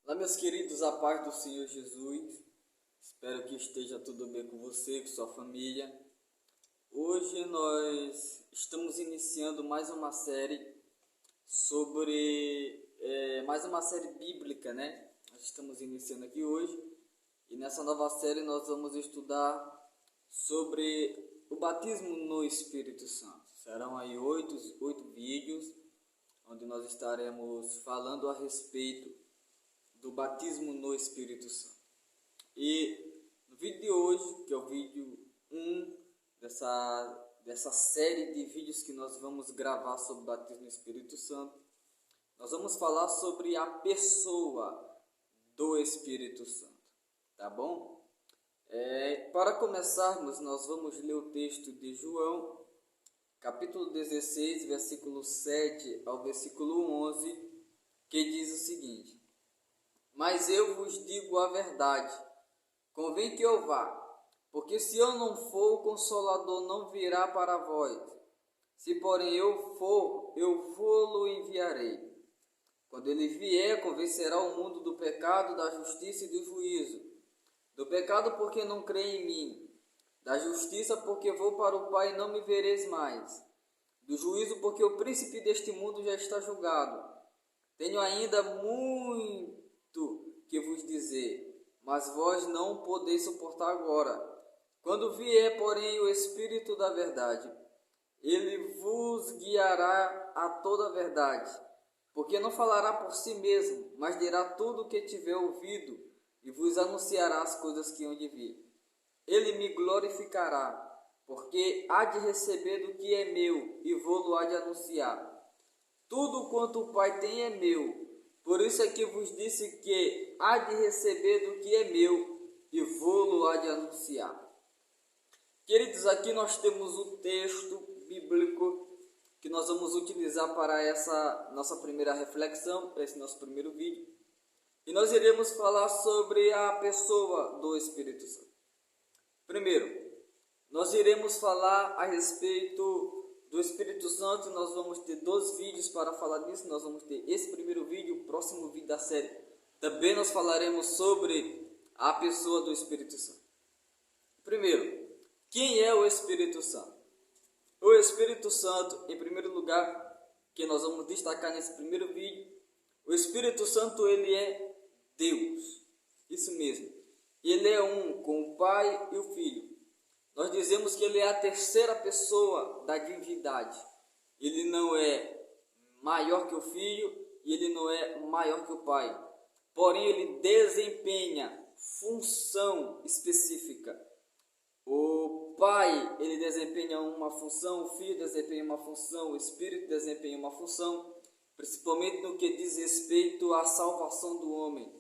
Olá, meus queridos, a paz do Senhor Jesus. Espero que esteja tudo bem com você, com sua família. Hoje nós estamos iniciando mais uma série mais uma série bíblica, né? Nós estamos iniciando aqui hoje e nessa nova série nós vamos estudar sobre o batismo no Espírito Santo. Serão aí oito vídeos onde nós estaremos falando a respeito do batismo no Espírito Santo. E no vídeo de hoje, que é o vídeo 1 dessa série de vídeos que nós vamos gravar sobre o batismo no Espírito Santo, nós vamos falar sobre a pessoa do Espírito Santo, tá bom? Para começarmos, nós vamos ler o texto de João, capítulo 16, versículo 7 ao versículo 11, que diz o seguinte: Mas eu vos digo a verdade, convém que eu vá, porque se eu não for, o Consolador não virá para vós. Se porém eu for, eu vou-lo enviarei. Quando ele vier, convencerá o mundo do pecado, da justiça e do juízo. Do pecado, porque não crê em mim. Da justiça, porque vou para o Pai e não me vereis mais. Do juízo, porque o príncipe deste mundo já está julgado. Tenho ainda muito que vos dizer, mas vós não podeis suportar agora. Quando vier, porém, o Espírito da verdade, ele vos guiará a toda a verdade, porque não falará por si mesmo, mas dirá tudo o que tiver ouvido, e vos anunciará as coisas que hão de vir. Ele me glorificará, porque há de receber do que é meu, e vou-lo há de anunciar. Tudo quanto o Pai tem é meu, por isso é que vos disse que há de receber do que é meu, e vou-lo há de anunciar. Queridos, aqui nós temos o texto bíblico que nós vamos utilizar para essa nossa primeira reflexão, para esse nosso primeiro vídeo. E nós iremos falar sobre a pessoa do Espírito Santo. Primeiro, nós iremos falar a respeito do Espírito Santo. Nós vamos ter 2 vídeos para falar disso. Nós vamos ter esse primeiro vídeo, o próximo vídeo da série. Também nós falaremos sobre a pessoa do Espírito Santo. Primeiro, quem é o Espírito Santo? O Espírito Santo, em primeiro lugar, que nós vamos destacar nesse primeiro vídeo, o Espírito Santo, ele é Deus. Isso mesmo. Ele é um com o Pai e o Filho. Nós dizemos que ele é a terceira pessoa da divindade. Ele não é maior que o Filho e ele não é maior que o Pai. Porém, ele desempenha função específica. O Pai, ele desempenha uma função, o Filho desempenha uma função, o Espírito desempenha uma função, principalmente no que diz respeito à salvação do homem.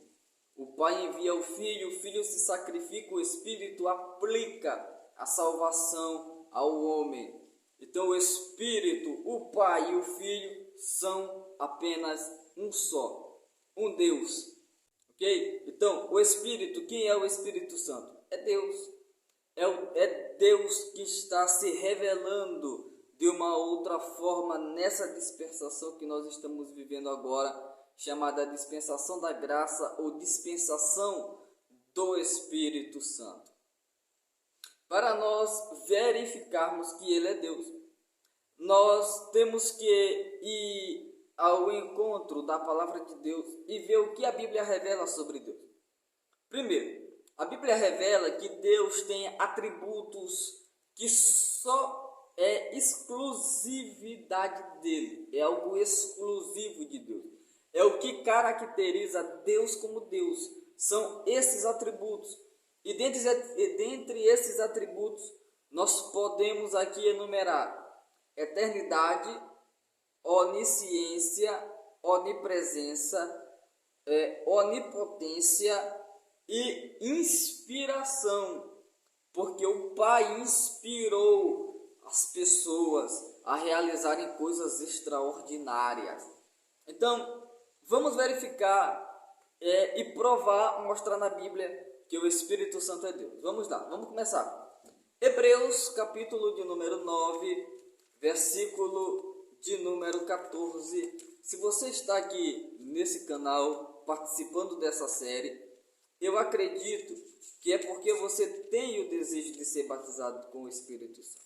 O Pai envia o Filho se sacrifica, o Espírito aplica a salvação ao homem. Então o Espírito, o Pai e o Filho são apenas um só, um Deus. Ok? Então o Espírito, quem é o Espírito Santo? É Deus. É Deus que está se revelando de uma outra forma nessa dispensação que nós estamos vivendo agora, chamada dispensação da graça ou dispensação do Espírito Santo. Para nós verificarmos que Ele é Deus, nós temos que ir ao encontro da palavra de Deus e ver o que a Bíblia revela sobre Deus. Primeiro, a Bíblia revela que Deus tem atributos que só é exclusividade dele, é algo exclusivo de Deus. É o que caracteriza Deus como Deus, são esses atributos. E dentre esses atributos, nós podemos aqui enumerar eternidade, onisciência, onipresença, onipotência e inspiração, porque o Pai inspirou as pessoas a realizarem coisas extraordinárias. Então, vamos verificar e provar, mostrar na Bíblia que o Espírito Santo é Deus. Vamos lá, vamos começar. Hebreus, capítulo de número 9, versículo de número 14. Se você está aqui nesse canal, participando dessa série, eu acredito que é porque você tem o desejo de ser batizado com o Espírito Santo.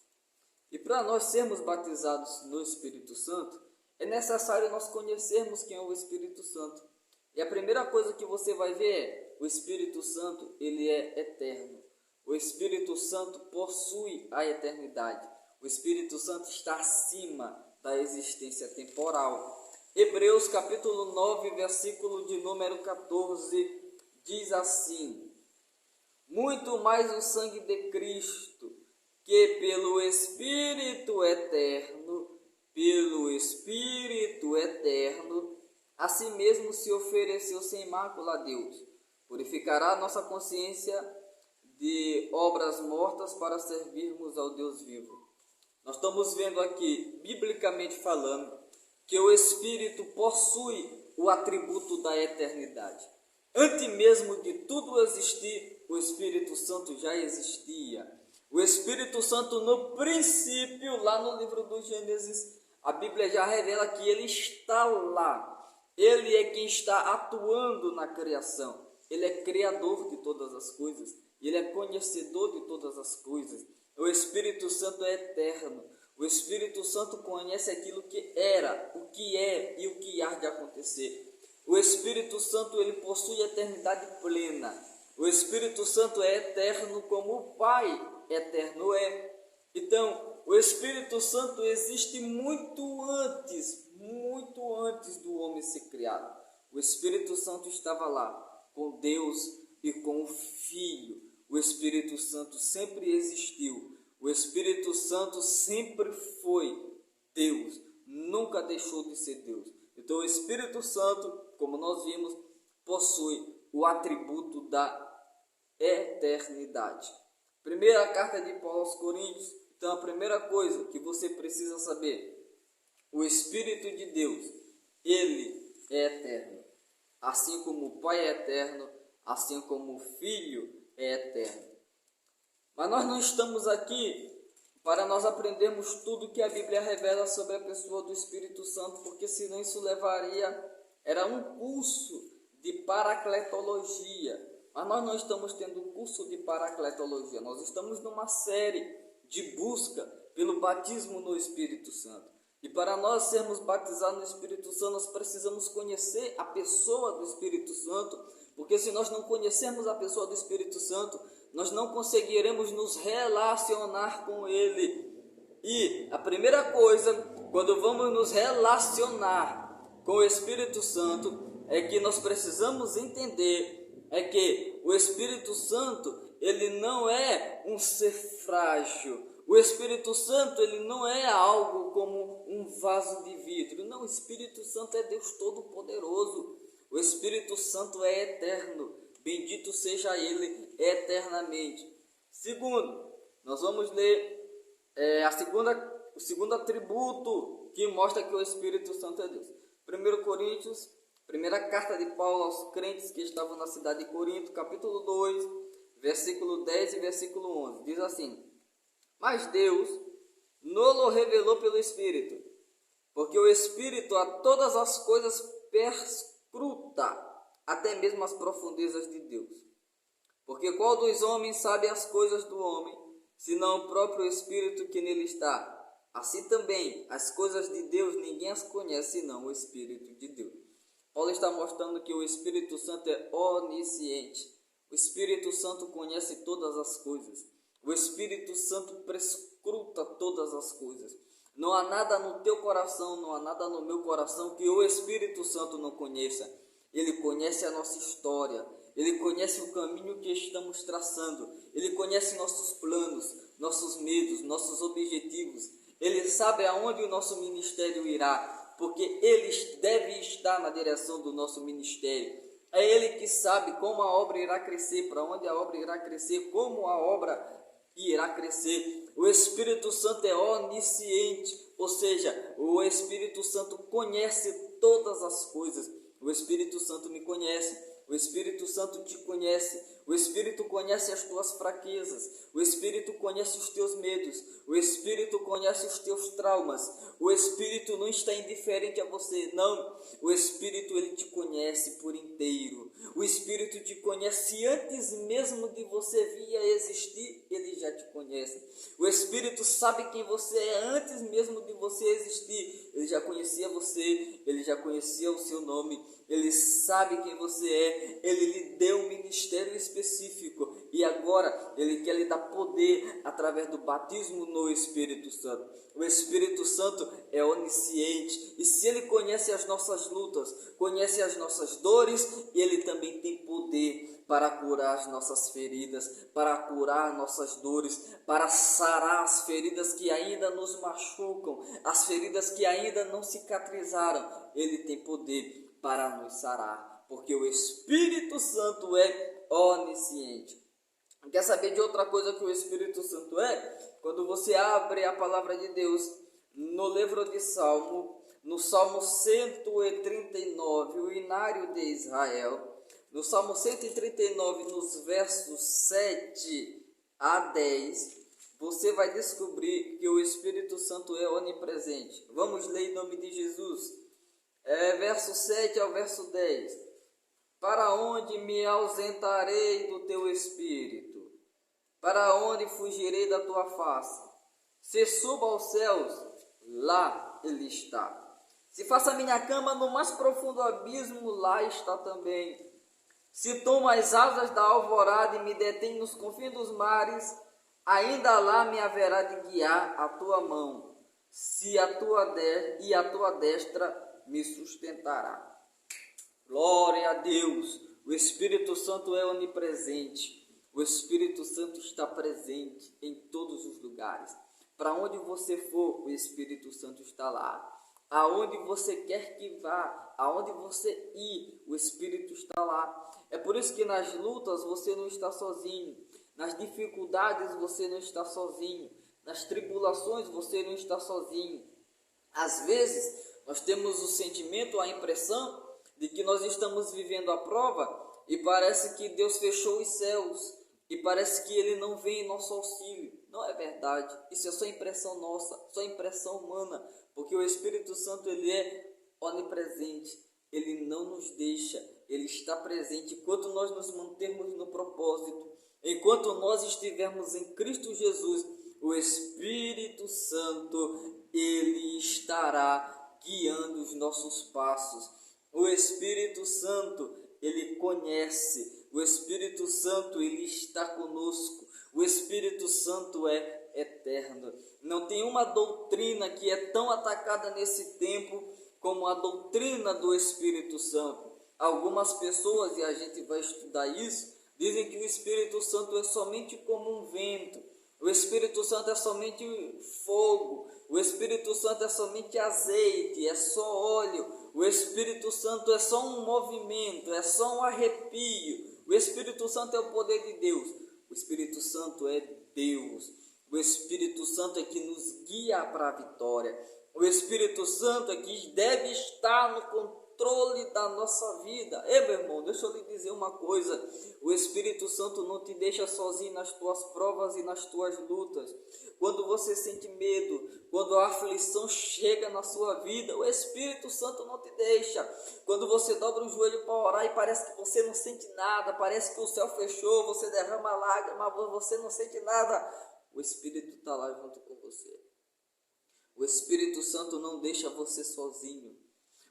E para nós sermos batizados no Espírito Santo, é necessário nós conhecermos quem é o Espírito Santo. E a primeira coisa que você vai ver é, o Espírito Santo, ele é eterno. O Espírito Santo possui a eternidade. O Espírito Santo está acima da existência temporal. Hebreus capítulo 9, versículo de número 14, diz assim: muito mais o sangue de Cristo, que pelo Espírito eterno, a si mesmo se ofereceu sem mácula a Deus, purificará nossa consciência de obras mortas para servirmos ao Deus vivo. Nós estamos vendo aqui, biblicamente falando, que o Espírito possui o atributo da eternidade. Antes mesmo de tudo existir, o Espírito Santo já existia. O Espírito Santo, no princípio, lá no livro do Gênesis, a Bíblia já revela que ele está lá. Ele é quem está atuando na criação. Ele é criador de todas as coisas. Ele é conhecedor de todas as coisas. O Espírito Santo é eterno. O Espírito Santo conhece aquilo que era, o que é e o que há de acontecer. O Espírito Santo, ele possui eternidade plena. O Espírito Santo é eterno como o Pai eterno é. Então, o Espírito Santo existe muito antes do homem ser criado. O Espírito Santo estava lá com Deus e com o Filho. O Espírito Santo sempre existiu. O Espírito Santo sempre foi Deus, nunca deixou de ser Deus. Então o Espírito Santo, como nós vimos, possui o atributo da eternidade. Primeira carta de Paulo aos Coríntios. Então a primeira coisa que você precisa saber, o Espírito de Deus, ele é eterno. Assim como o Pai é eterno, assim como o Filho é eterno. Mas nós não estamos aqui para nós aprendermos tudo que a Bíblia revela sobre a pessoa do Espírito Santo, porque senão isso era um curso de paracletologia. Mas nós não estamos tendo um curso de paracletologia, nós estamos numa série de busca pelo batismo no Espírito Santo. E para nós sermos batizados no Espírito Santo, nós precisamos conhecer a pessoa do Espírito Santo, porque se nós não conhecermos a pessoa do Espírito Santo, nós não conseguiremos nos relacionar com Ele. E a primeira coisa, quando vamos nos relacionar com o Espírito Santo, é que nós precisamos entender é que o Espírito Santo, ele não é um ser frágil. O Espírito Santo, ele não é algo como um vaso de vidro. Não, o Espírito Santo é Deus Todo-Poderoso. O Espírito Santo é eterno. Bendito seja Ele eternamente. Segundo, nós vamos ler o segundo atributo que mostra que o Espírito Santo é Deus. 1 Coríntios, primeira carta de Paulo aos crentes que estavam na cidade de Corinto, capítulo 2, versículo 10 e versículo 11. Diz assim: mas Deus nos revelou pelo Espírito, porque o Espírito a todas as coisas perscruta, até mesmo as profundezas de Deus. Porque qual dos homens sabe as coisas do homem, senão o próprio Espírito que nele está? Assim também, as coisas de Deus ninguém as conhece, senão o Espírito de Deus. Paulo está mostrando que o Espírito Santo é onisciente. O Espírito Santo conhece todas as coisas. O Espírito Santo perscruta todas as coisas. Não há nada no teu coração, não há nada no meu coração que o Espírito Santo não conheça. Ele conhece a nossa história, Ele conhece o caminho que estamos traçando, Ele conhece nossos planos, nossos medos, nossos objetivos. Ele sabe aonde o nosso ministério irá, porque Ele deve estar na direção do nosso ministério. É Ele que sabe como a obra irá crescer, para onde a obra irá crescer, como a obra irá crescer. O Espírito Santo é onisciente, ou seja, o Espírito Santo conhece todas as coisas. O Espírito Santo me conhece, o Espírito Santo te conhece, O Espírito conhece as tuas fraquezas. O Espírito conhece os teus medos. O Espírito conhece os teus traumas. O Espírito não está indiferente a você, não. O Espírito, ele te conhece por inteiro. O Espírito te conhece antes mesmo de você vir a existir, ele já te conhece. O Espírito sabe quem você é antes mesmo de você existir. Ele já conhecia você, ele já conhecia o seu nome, ele sabe quem você é, ele lhe deu um ministério específico e agora ele quer lhe dar poder através do batismo no Espírito Santo. O Espírito Santo é onisciente e se ele conhece as nossas lutas, conhece as nossas dores, ele também tem poder para curar as nossas feridas, para curar nossas dores, para sarar as feridas que ainda nos machucam, as feridas que ainda não cicatrizaram. Ele tem poder para nos sarar, porque o Espírito Santo é onisciente. Quer saber de outra coisa que o Espírito Santo é? Quando você abre a palavra de Deus no livro de Salmo, no Salmo 139, o Inário de Israel, no Salmo 139, nos versos 7 a 10, você vai descobrir que o Espírito Santo é onipresente. Vamos ler em nome de Jesus. Verso 7 ao verso 10. Para onde me ausentarei do teu Espírito? Para onde fugirei da tua face? Se suba aos céus, lá ele está. Se faça minha cama no mais profundo abismo, lá está também. Se tomo as asas da alvorada e me detém nos confins dos mares, ainda lá me haverá de guiar a tua mão, se a tua destra me sustentará. Glória a Deus! O Espírito Santo é onipresente. O Espírito Santo está presente em todos os lugares. Para onde você for, o Espírito Santo está lá. Aonde você quer que vá, aonde você ir, o Espírito está lá. É por isso que nas lutas você não está sozinho. Nas dificuldades você não está sozinho. Nas tribulações você não está sozinho. Às vezes nós temos o sentimento, a impressão de que nós estamos vivendo a prova e parece que Deus fechou os céus e parece que Ele não vem em nosso auxílio. Não é verdade, isso é só impressão nossa, só impressão humana, porque o Espírito Santo ele é onipresente, Ele não nos deixa, Ele está presente enquanto nós nos mantermos no propósito, enquanto nós estivermos em Cristo Jesus, o Espírito Santo ele estará guiando os nossos passos. O Espírito Santo ele conhece, o Espírito Santo ele está conosco. O Espírito Santo é eterno. Não tem uma doutrina que é tão atacada nesse tempo como a doutrina do Espírito Santo. Algumas pessoas, e a gente vai estudar isso, dizem que o Espírito Santo é somente como um vento. O Espírito Santo é somente fogo. O Espírito Santo é somente azeite, é só óleo. O Espírito Santo é só um movimento, é só um arrepio. O Espírito Santo é o poder de Deus. O Espírito Santo é Deus. O Espírito Santo é que nos guia para a vitória. O Espírito Santo é que deve estar no controle da nossa vida. Ei, meu irmão, deixa eu lhe dizer uma coisa. O Espírito Santo não te deixa sozinho nas tuas provas e nas tuas lutas. Quando você sente medo, quando a aflição chega na sua vida, o Espírito Santo não te deixa. Quando você dobra o joelho para orar e parece que você não sente nada, parece que o céu fechou, você derrama lágrima, mas você não sente nada, o Espírito está lá junto com você. O Espírito Santo não deixa você sozinho.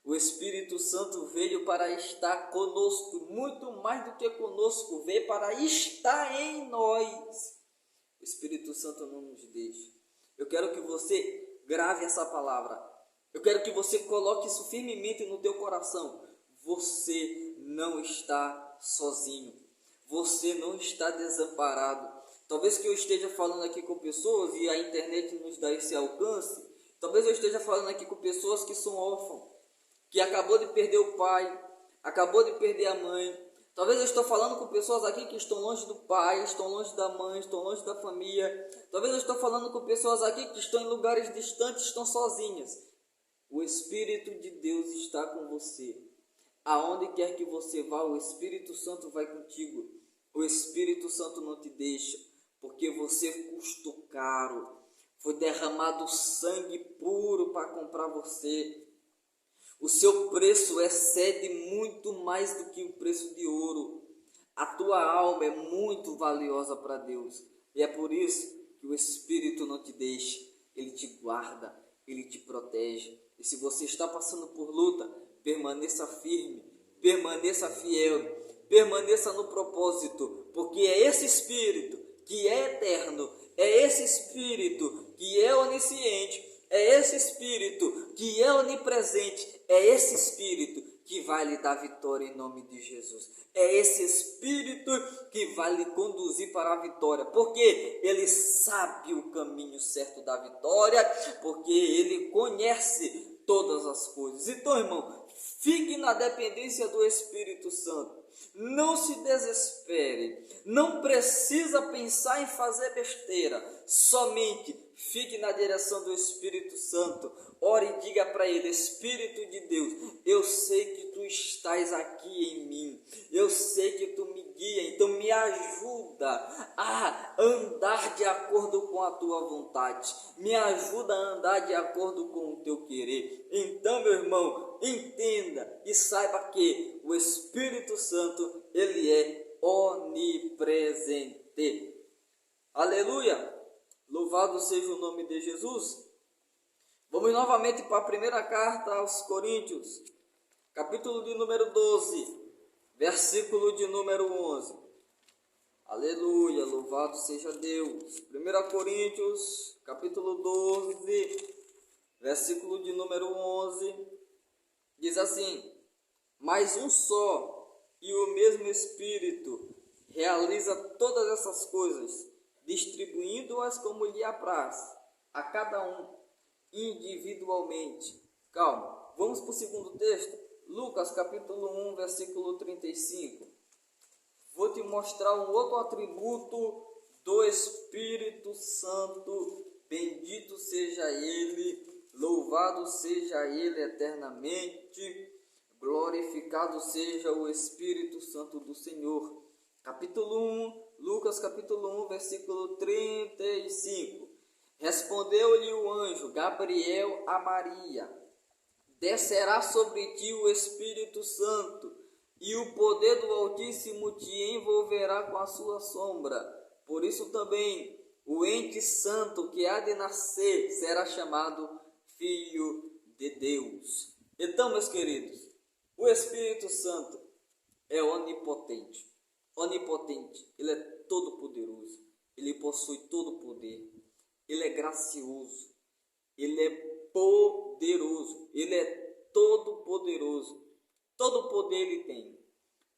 O Espírito Santo veio para estar conosco, muito mais do que conosco, veio para estar em nós. O Espírito Santo não nos deixa. Eu quero que você grave essa palavra. Eu quero que você coloque isso firmemente no teu coração. Você não está sozinho. Você não está desamparado. Talvez que eu esteja falando aqui com pessoas e a internet nos dá esse alcance. Talvez eu esteja falando aqui com pessoas que são órfãos, que acabou de perder o pai, acabou de perder a mãe. Talvez eu estou falando com pessoas aqui que estão longe do pai, estão longe da mãe, estão longe da família. Talvez eu estou falando com pessoas aqui que estão em lugares distantes, estão sozinhas. O Espírito de Deus está com você. Aonde quer que você vá, o Espírito Santo vai contigo. O Espírito Santo não te deixa, porque você custou caro. Foi derramado sangue puro para comprar você. O seu preço excede muito mais do que o preço de ouro. A tua alma é muito valiosa para Deus. E é por isso que o Espírito não te deixa. Ele te guarda, ele te protege. E se você está passando por luta, permaneça firme, permaneça fiel, permaneça no propósito, porque é esse Espírito que é eterno, é esse Espírito que é onisciente, é esse Espírito que é onipresente, é esse Espírito que vai lhe dar vitória em nome de Jesus. É esse Espírito que vai lhe conduzir para a vitória, porque ele sabe o caminho certo da vitória, porque ele conhece todas as coisas. Então, irmão, fique na dependência do Espírito Santo. Não se desespere, não precisa pensar em fazer besteira, somente fique na direção do Espírito Santo. Ore e diga para ele: Espírito de Deus, eu sei que tu estás aqui em mim, eu sei que tu me guia, então me ajuda a andar de acordo com a tua vontade, me ajuda a andar de acordo com o teu querer. Então, meu irmão, entenda e saiba que o Espírito Santo, ele é onipresente. Aleluia! Louvado seja o nome de Jesus. Vamos novamente para a primeira carta aos Coríntios, capítulo de número 12, versículo de número 11. Aleluia, louvado seja Deus. 1 Coríntios, capítulo 12, versículo de número 11, diz assim: mas um só e o mesmo Espírito realiza todas essas coisas, distribuindo-as como lhe apraz, a cada um individualmente. Calma, vamos para o segundo texto, Lucas capítulo 1, versículo 35. Vou te mostrar um outro atributo do Espírito Santo. Bendito seja Ele, louvado seja Ele eternamente, glorificado seja o Espírito Santo do Senhor. Capítulo 1, Lucas capítulo 1, versículo 35. Respondeu-lhe o anjo Gabriel a Maria: descerá sobre ti o Espírito Santo, e o poder do Altíssimo te envolverá com a sua sombra. Por isso também o ente santo que há de nascer será chamado Filho de Deus. Então, meus queridos, o Espírito Santo é onipotente. Onipotente, ele é todo poderoso, ele possui todo o poder, ele é gracioso, ele é poderoso, ele é todo poderoso, todo poder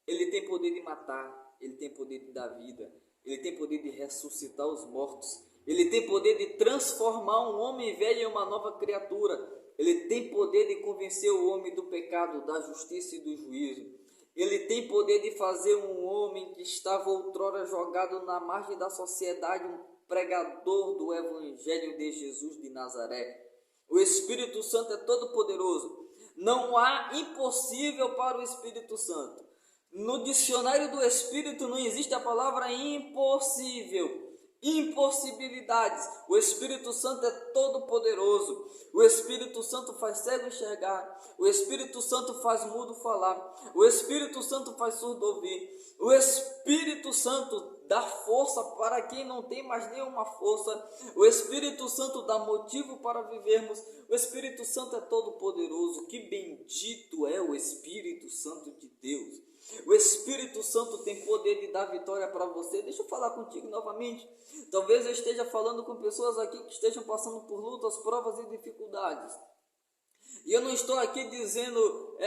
ele tem poder de matar, ele tem poder de dar vida, ele tem poder de ressuscitar os mortos, ele tem poder de transformar um homem velho em uma nova criatura, ele tem poder de convencer o homem do pecado, da justiça e do juízo. Ele tem poder de fazer um homem que estava outrora jogado na margem da sociedade, um pregador do Evangelho de Jesus de Nazaré. O Espírito Santo é todo poderoso. Não há impossível para o Espírito Santo. No dicionário do Espírito não existe a palavra impossível. Impossibilidades. O Espírito Santo é todo poderoso. O Espírito Santo faz cego enxergar. O Espírito Santo faz mudo falar. O Espírito Santo faz surdo ouvir. O Espírito Santo dá força para quem não tem mais nenhuma força. O Espírito Santo dá motivo para vivermos. O Espírito Santo é todo poderoso. Que bendito é o Espírito Santo de Deus. O Espírito Santo tem poder de dar vitória para você. Deixa eu falar contigo novamente. Talvez eu esteja falando com pessoas aqui que estejam passando por lutas, provas e dificuldades. E eu não estou aqui dizendo,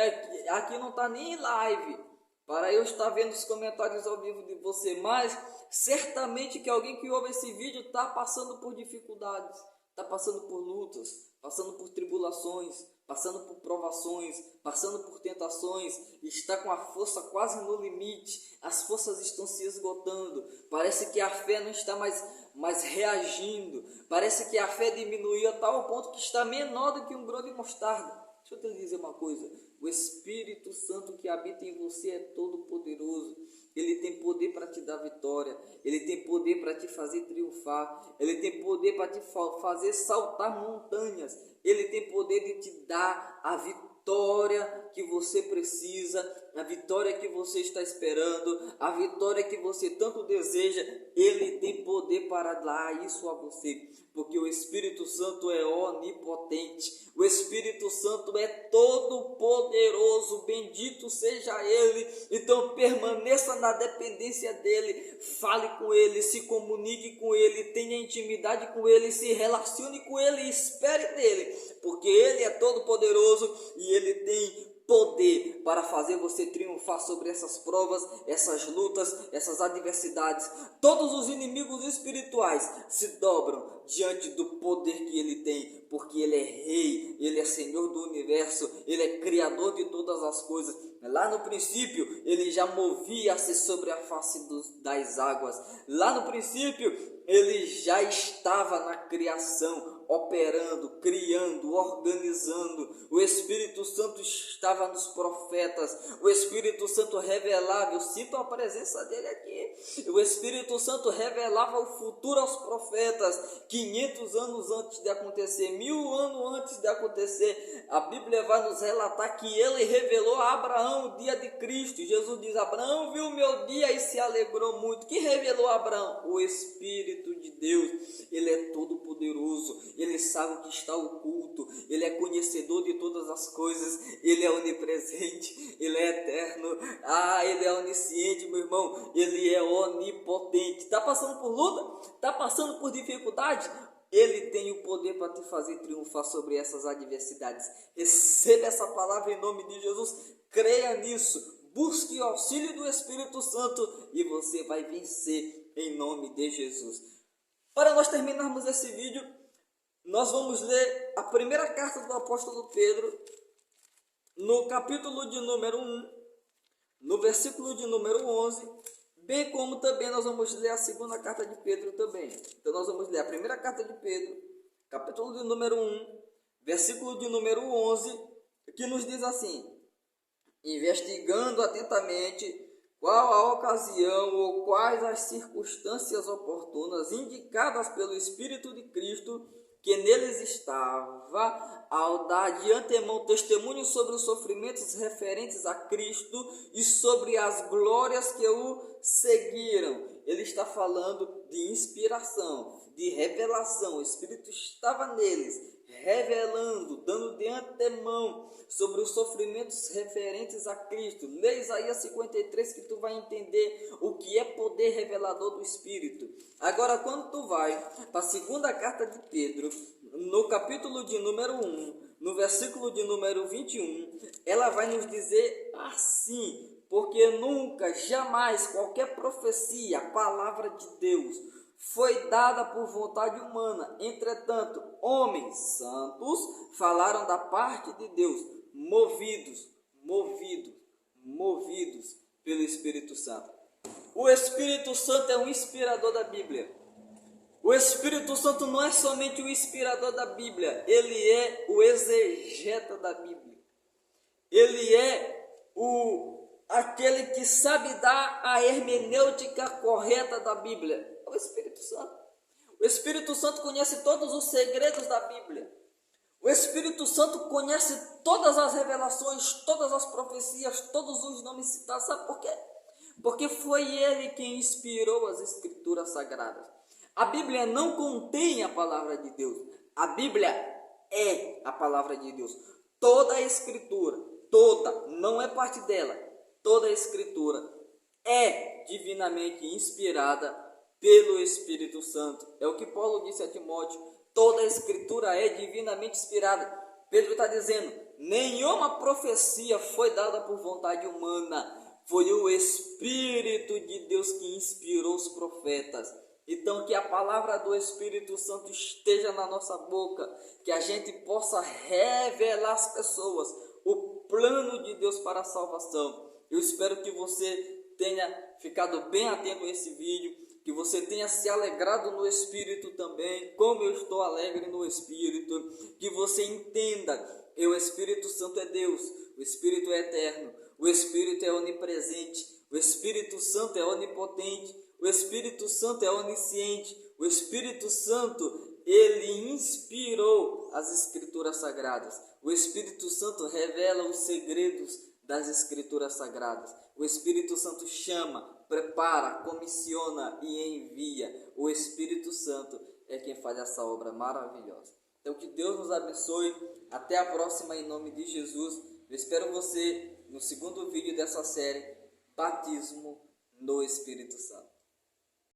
aqui não está nem em live, para eu estar vendo os comentários ao vivo de você. Mas certamente que alguém que ouve esse vídeo está passando por dificuldades, está passando por lutas, passando por tribulações, passando por provações, passando por tentações, está com a força quase no limite, as forças estão se esgotando, parece que a fé não está mais reagindo, parece que a fé diminuiu a tal ponto que está menor do que um grão de mostarda. Deixa eu te dizer uma coisa, o Espírito Santo que habita em você é todo poderoso. Ele tem poder para te dar vitória, ele tem poder para te fazer triunfar, ele tem poder para te fazer saltar montanhas, ele tem poder de te dar a vitória que você precisa, a vitória que você está esperando, a vitória que você tanto deseja. Ele tem poder para dar isso a você, porque o Espírito Santo é onipotente, o Espírito Santo é todo poderoso, bendito seja Ele. Então permaneça na dependência dEle, fale com Ele, se comunique com Ele, tenha intimidade com Ele, se relacione com Ele e espere dEle, porque Ele é todo poderoso e Ele tem poder para fazer você triunfar sobre essas provas, essas lutas, essas adversidades. Todos os inimigos espirituais se dobram diante do poder que ele tem, porque ele é rei, ele é Senhor do universo, ele é criador de todas as coisas. Lá no princípio ele já movia-se sobre a face das águas. Lá no princípio ele já estava na criação, operando, criando, organizando. O Espírito Santo estava nos profetas, o Espírito Santo revelava, eu sinto a presença dele aqui, o Espírito Santo revelava o futuro aos profetas, 500 anos antes de acontecer, 1000 anos antes de acontecer. A Bíblia vai nos relatar que ele revelou a Abraão o dia de Cristo. Jesus diz: Abraão viu o meu dia e se alegrou muito. Que revelou a Abraão? O Espírito de Deus. Ele é todo poderoso, ele sabe o que está oculto, ele é conhecedor de todas as coisas, ele é onipresente, ele é eterno, ele é onisciente, meu irmão, ele é onipotente. Está passando por luta? Está passando por dificuldade? Ele tem o poder para te fazer triunfar sobre essas adversidades. Receba essa palavra em nome de Jesus, creia nisso, busque o auxílio do Espírito Santo e você vai vencer em nome de Jesus. Para nós terminarmos esse vídeo, nós vamos ler a primeira carta do apóstolo Pedro, no capítulo de número 1, no versículo de número 11, bem como também nós vamos ler a segunda carta de Pedro também. Então nós vamos ler a primeira carta de Pedro, capítulo de número 1, versículo de número 11, que nos diz assim: investigando atentamente qual a ocasião ou quais as circunstâncias oportunas indicadas pelo Espírito de Cristo que neles estava, ao dar de antemão testemunho sobre os sofrimentos referentes a Cristo e sobre as glórias que o seguiram. Ele está falando de inspiração, de revelação. O Espírito estava neles, revelando, dando de antemão sobre os sofrimentos referentes a Cristo. Lê Isaías 53 que tu vai entender o que é poder revelador do Espírito. Agora, quando tu vai para a segunda carta de Pedro, no capítulo de número 1, no versículo de número 21, ela vai nos dizer assim: porque nunca, jamais, qualquer profecia, palavra de Deus, foi dada por vontade humana. Entretanto, homens santos falaram da parte de Deus, movidos pelo Espírito Santo. O Espírito Santo é o inspirador da Bíblia. O Espírito Santo não é somente o inspirador da Bíblia, ele é o exegeta da Bíblia. Ele é aquele que sabe dar a hermenêutica correta da Bíblia. É o Espírito Santo. O Espírito Santo conhece todos os segredos da Bíblia. O Espírito Santo conhece todas as revelações, todas as profecias, todos os nomes citados. Sabe por quê? Porque foi ele quem inspirou as Escrituras Sagradas. A Bíblia não contém a palavra de Deus. A Bíblia é a palavra de Deus. Toda a Escritura, toda, não é parte dela. Toda a Escritura é divinamente inspirada pelo Espírito Santo. É o que Paulo disse a Timóteo. Toda a Escritura é divinamente inspirada. Pedro está dizendo: nenhuma profecia foi dada por vontade humana. Foi o Espírito de Deus que inspirou os profetas. Então, que a palavra do Espírito Santo esteja na nossa boca, que a gente possa revelar às pessoas o plano de Deus para a salvação. Eu espero que você tenha ficado bem atento a esse vídeo, que você tenha se alegrado no Espírito também, como eu estou alegre no Espírito, que você entenda E o Espírito Santo é Deus, o Espírito é eterno, o Espírito é onipresente, o Espírito Santo é onipotente, o Espírito Santo é onisciente, o Espírito Santo, ele inspirou as Escrituras Sagradas. O Espírito Santo revela os segredos das Escrituras Sagradas. O Espírito Santo chama, prepara, comissiona e envia. O Espírito Santo é quem faz essa obra maravilhosa. Então que Deus nos abençoe. Até a próxima em nome de Jesus. Eu espero você no segundo vídeo dessa série, Batismo no Espírito Santo.